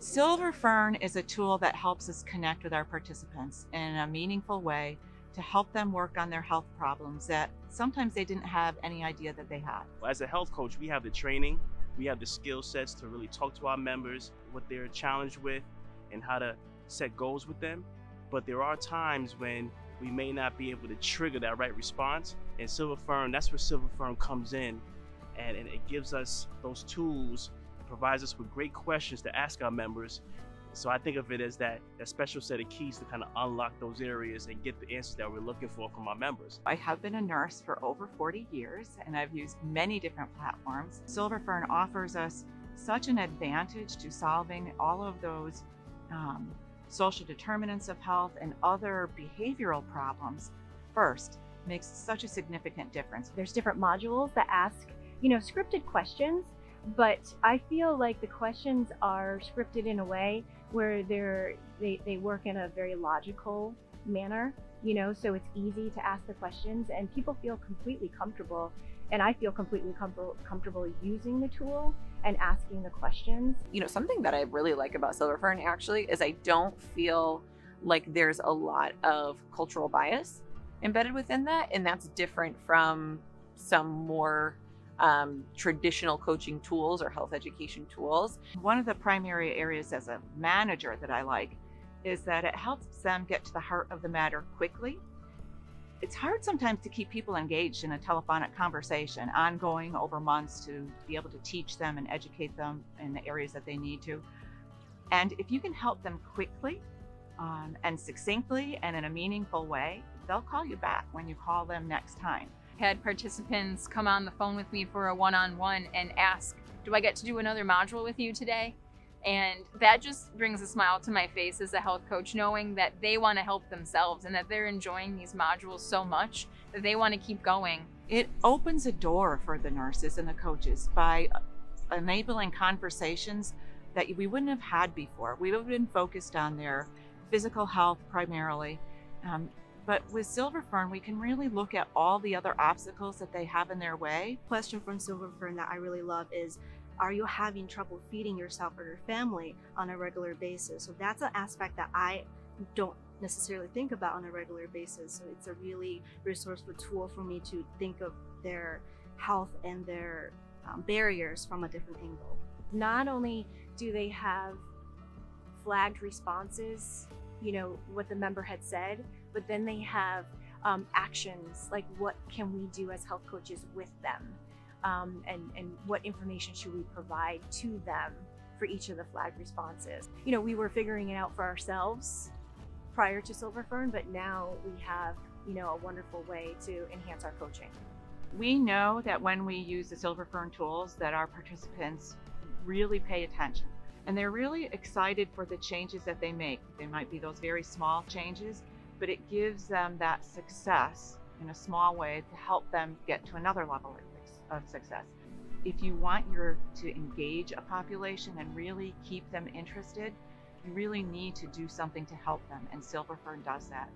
Silver Fern is a tool that helps us connect with our participants in a meaningful way to help them work on their health problems that sometimes they didn't have any idea that they had. As a health coach, we have the training, we have the skill sets to really talk to our members, what they're challenged with, and how to set goals with them. But there are times when we may not be able to trigger that right response. And Silver Fern, that's where Silver Fern comes in, and it gives us those tools, provides us with great questions to ask our members. So I think of it as that special set of keys to kind of unlock those areas and get the answers that we're looking for from our members. I have been a nurse for over 40 years and I've used many different platforms. Silver Fern offers us such an advantage to solving all of those social determinants of health and other behavioral problems. First, makes such a significant difference. There's different modules that ask, scripted questions, but I feel like the questions are scripted in a way where they work in a very logical manner, so it's easy to ask the questions and people feel completely comfortable, and I feel completely comfortable using the tool and asking the questions. Something that I really like about Silver Fern actually is I don't feel like there's a lot of cultural bias embedded within that, and that's different from some more traditional coaching tools or health education tools. One of the primary areas as a manager that I like is that it helps them get to the heart of the matter quickly. It's hard sometimes to keep people engaged in a telephonic conversation, ongoing over months, to be able to teach them and educate them in the areas that they need to. And if you can help them quickly and succinctly and in a meaningful way, they'll call you back when you call them next time. Had participants come on the phone with me for a one-on-one and ask, do I get to do another module with you today? And that just brings a smile to my face as a health coach, knowing that they want to help themselves and that they're enjoying these modules so much that they want to keep going. It opens a door for the nurses and the coaches by enabling conversations that we wouldn't have had before. We would have been focused on their physical health primarily. But with Silver Fern, we can really look at all the other obstacles that they have in their way. Question from Silver Fern that I really love is, are you having trouble feeding yourself or your family on a regular basis? So that's an aspect that I don't necessarily think about on a regular basis. So it's a really resourceful tool for me to think of their health and their barriers from a different angle. Not only do they have flagged responses, what the member had said, but then they have actions, like what can we do as health coaches with them, and what information should we provide to them for each of the flagged responses. We were figuring it out for ourselves prior to Silver Fern, but now we have a wonderful way to enhance our coaching. We know that when we use the Silver Fern tools that our participants really pay attention. And they're really excited for the changes that they make. They might be those very small changes, but it gives them that success in a small way to help them get to another level of success. If you want to engage a population and really keep them interested, you really need to do something to help them, and Silver Fern does that.